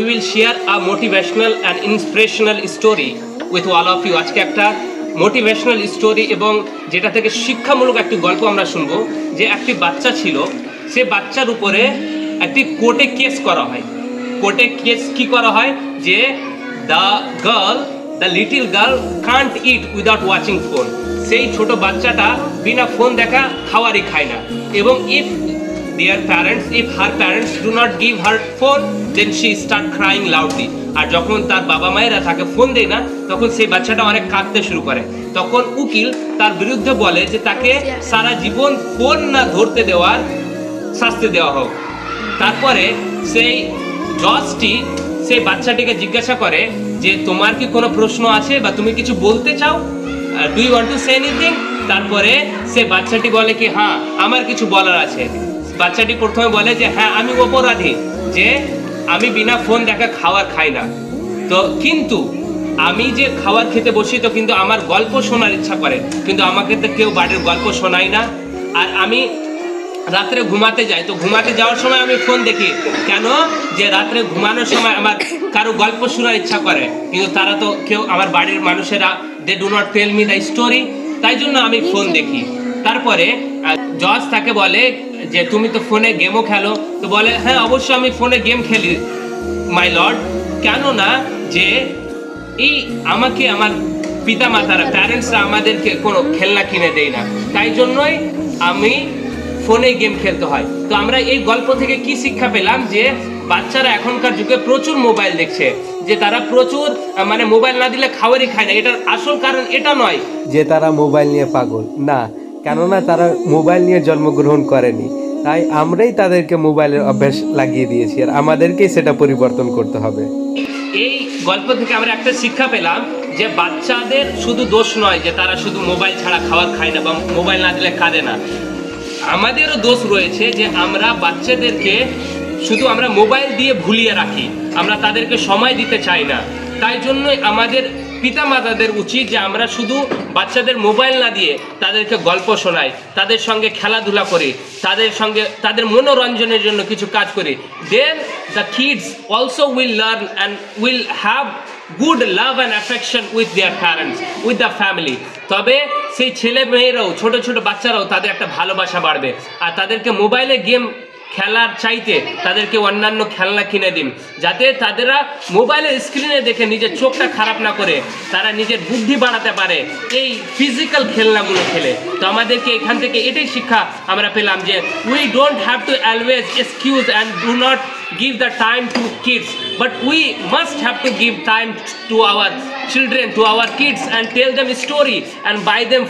we will share a motivational and inspirational story with all of you. আজকে একটা motivational story এবং যেটা থেকে শিক্ষামূলক একটি গল্প আমরা শুনবো। যে একটি বাচ্চা ছিল, সে বাচ্চার উপরে একটি কোর্টে কেস করা হয়। কোর্টে কেস কি করা হয় যে the little girl can't eat without watching phone. সেই ছোট বাচ্চাটা বিনা ফোন দেখা খাওয়ারই খায় না, এবং if her parents do not give her phone, then she start crying loudly. আর যখন তার বাবা মায়েরা তাকে ফোন দেয় না, তখন সেই বাচ্চাটা অনেক কাঁদতে শুরু করে। তখন উকিল তার বিরুদ্ধে বলে যে তাকে সারা জীবন ফোন না ধরতে দেওয়ার শাস্তি দেওয়া হোক। তারপরে সেই জজটি সেই বাচ্চাটিকে জিজ্ঞাসা করে যে তোমার কি কোনো প্রশ্ন আছে বা তুমি কিছু বলতে চাও, do you want to say anything? তারপরে সে বাচ্চাটি বলে কি হ্যাঁ আমার কিছু বলার আছে। বাচ্চাটি প্রথমে বলে যে হ্যাঁ আমি অপরাধী, যে আমি বিনা ফোন দেখা খাবার খাই না, তো কিন্তু আমি যে খাবার খেতে বসি তো কিন্তু আমার গল্প শোনার ইচ্ছা করে, কিন্তু আমাকে তো কেউ বাড়ির গল্প শোনায় না। আর আমি রাত্রে ঘুমাতে যাই, তো ঘুমাতে যাওয়ার সময় আমি ফোন দেখি কেন, যে রাত্রে ঘুমানোর সময় আমার কারো গল্প শোনার ইচ্ছা করে, কিন্তু তারা তো কেউ আমার বাড়ির মানুষেরা they do not tell me the story, তাই জন্য আমি ফোন দেখি। তারপরে জজ তাকে বলে যে তুমি তো ফোনে গেমও খেলো, তো বলে হ্যাঁ অবশ্যই আমি ফোনে গেম খেলি মাই লর্ড, কেননা যে এই আমাকে আমার পিতা মাতারা প্যারেন্টসরা আমাদেরকে কোনো খেলনা কিনে দেয় না, তাই জন্যই আমি ফোনে গেম খেলতে হয়। তো আমরা এই গল্প থেকে কি শিক্ষা পেলাম, যে বাচ্চারা এখনকার যুগে প্রচুর মোবাইল দেখছে, যে তারা প্রচুর মানে মোবাইল না দিলে খাবারই খায় না। এটার আসল কারণ এটা নয় যে তারা মোবাইল নিয়ে পাগল, না, কেননা তারা মোবাইল নিয়ে জন্মগ্রহণ করেনি, তাই আমরাই তাদেরকে মোবাইলের অভ্যাস লাগিয়ে দিয়েছি, আর আমাদেরকেই সেটা পরিবর্তন করতে হবে। এই গল্প থেকে আমরা একটা শিক্ষা পেলাম যে বাচ্চাদের শুধু দোষ নয় যে তারা শুধু মোবাইল ছাড়া খাবার খায় না বা মোবাইল না দিলে কাঁদে না, আমাদেরও দোষ রয়েছে যে আমরা বাচ্চাদেরকে শুধু আমরা মোবাইল দিয়ে ভুলিয়ে রাখি, আমরা তাদেরকে সময় দিতে চাই না। তাই জন্যই আমাদের পিতামাতাদের উচিত যে আমরা শুধু বাচ্চাদের মোবাইল না দিয়ে তাদেরকে গল্প শোনাই, তাদের সঙ্গে খেলাধুলা করি, তাদের সঙ্গে তাদের মনোরঞ্জনের জন্য কিছু কাজ করি। Then the kids also will learn and will have good love and affection with their parents, with the family. তবে সেই ছেলে মেয়েরাও, ছোট ছোট বাচ্চারাও তাদের একটা ভালোবাসা বাড়বে। আর তাদেরকে মোবাইলে গেম খেলার চাইতে তাদেরকে অন্যান্য খেলনা কিনে দিন, যাতে তাদেরা মোবাইলের স্ক্রিনে দেখে নিজের চোখটা খারাপ না করে তারা নিজের বুদ্ধি বাড়াতে পারে এই ফিজিক্যাল খেলনাগুলো খেলে। তো আমাদেরকে এখান থেকে এটাই শিক্ষা আমরা পেলাম যে we don't have to always excuse and do not give the time to kids, but we must have to give time to our children, to our kids, and tell them a story and buy them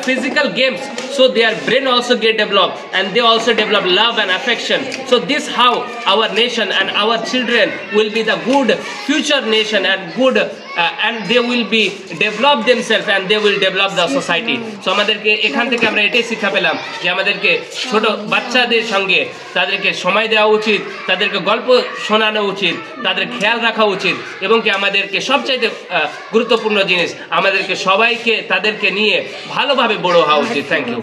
physical games, so their brain also get developed and they also develop love and affection. So this how our nation and our children will be the good future nation and good and they will be develop themselves and they will develop the society. So আমাদেরকে এখান থেকে আমরা এটাই শিক্ষা পেলাম যে আমাদেরকে ছোট বাচ্চাদের সঙ্গে তাদেরকে সময় দেওয়া উচিত, তাদেরকে গল্প শোনানো উচিত, তাদের খেয়াল রাখা উচিত, এবং কি আমাদেরকে সবচাইতে গুরুত্বপূর্ণ জিনিস আমাদেরকে সবাইকে তাদেরকে নিয়ে ভালোভাবে বড় হওয়া উচিত। Thank you.